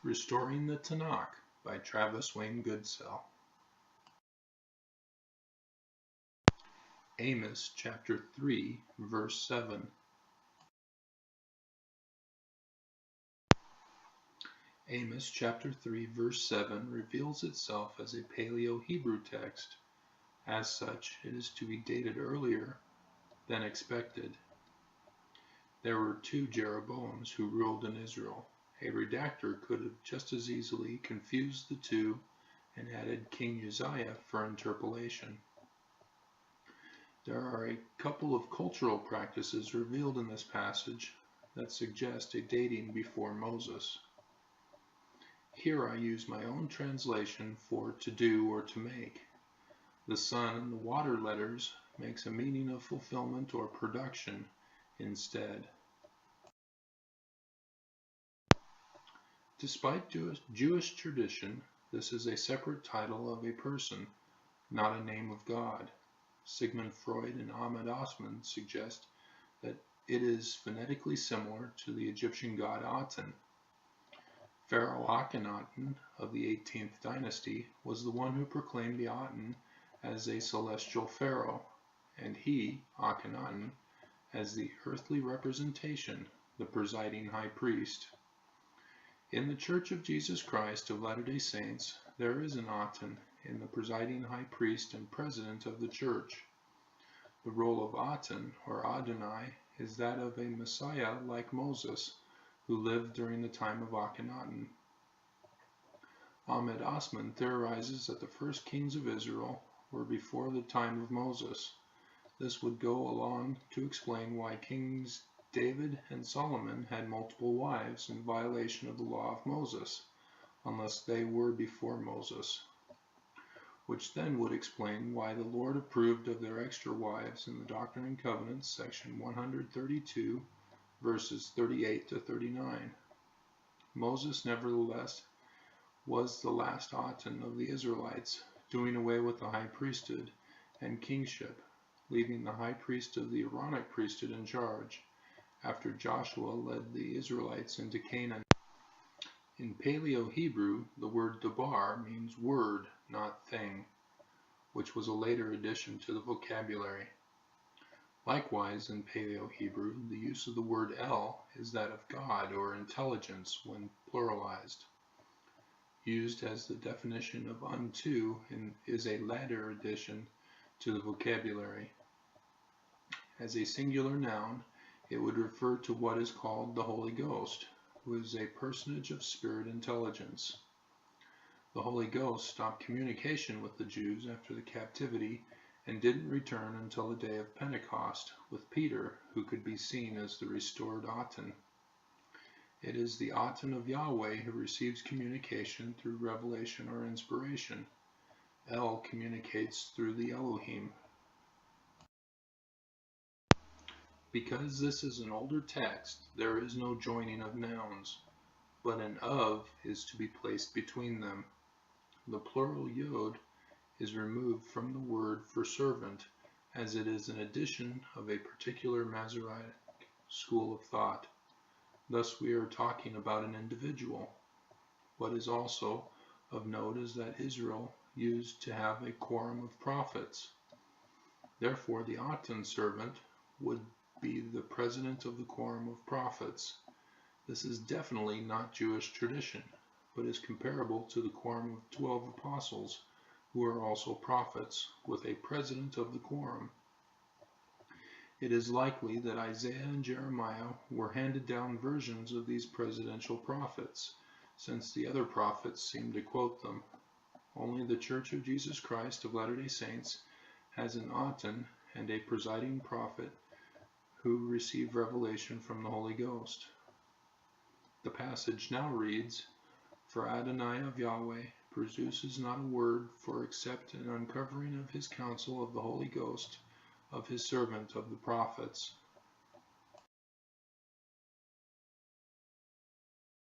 Restoring the Tanakh by Travis Wayne Goodsell. Amos chapter 3, verse 7. Amos chapter 3, verse 7 reveals itself as a Paleo-Hebrew text. As such, it is to be dated earlier than expected. There were two Jeroboams who ruled in Israel. A redactor could have just as easily confused the two and added King Uzziah for interpolation. There are a couple of cultural practices revealed in this passage that suggest a dating before Moses. Here I use my own translation for to do or to make. The sun and the water letters makes a meaning of fulfillment or production instead. Despite Jewish tradition, this is a separate title of a person, not a name of God. Sigmund Freud and Ahmed Osman suggest that it is phonetically similar to the Egyptian god Aten. Pharaoh Akhenaten of the 18th dynasty was the one who proclaimed the Aten as a celestial pharaoh, and he, Akhenaten, as the earthly representation, the presiding high priest. In the Church of Jesus Christ of Latter-day Saints, there is an Aten in the presiding high priest and president of the church. The role of Aten, or Adonai, is that of a Messiah like Moses, who lived during the time of Akhenaten. Ahmed Osman theorizes that the first kings of Israel were before the time of Moses. This would go along to explain why Kings David and Solomon had multiple wives in violation of the law of Moses, unless they were before Moses, which then would explain why the Lord approved of their extra wives in the Doctrine and Covenants, section 132, verses 38 to 39. Moses, nevertheless, was the last Aten of the Israelites, doing away with the high priesthood and kingship, leaving the high priest of the Aaronic priesthood in charge, after Joshua led the Israelites into Canaan. In Paleo-Hebrew, the word dabar means word, not thing, which was a later addition to the vocabulary. Likewise, in Paleo-Hebrew, the use of the word El is that of God or intelligence when pluralized. Used as the definition of unto is a later addition to the vocabulary. As a singular noun, it would refer to what is called the Holy Ghost, who is a personage of spirit intelligence. The Holy Ghost stopped communication with the Jews after the captivity and didn't return until the day of Pentecost with Peter, who could be seen as the restored Aten. It is the Aten of Yahweh who receives communication through revelation or inspiration. El communicates through the Elohim. Because this is an older text, there is no joining of nouns, but an of is to be placed between them. The plural yod is removed from the word for servant, as it is an addition of a particular Masoretic school of thought. Thus we are talking about an individual. What is also of note is that Israel used to have a quorum of prophets. Therefore the Aten servant would be the president of the quorum of prophets. This is definitely not Jewish tradition, but is comparable to the quorum of 12 apostles, who are also prophets, with a president of the quorum. It is likely that Isaiah and Jeremiah were handed down versions of these presidential prophets, since the other prophets seem to quote them. Only the Church of Jesus Christ of Latter-day Saints has an Aten and a presiding prophet who receive revelation from the Holy Ghost. The passage now reads, "For Adonai of Yahweh produces not a word for except an uncovering of his counsel of the Holy Ghost of his servant of the prophets."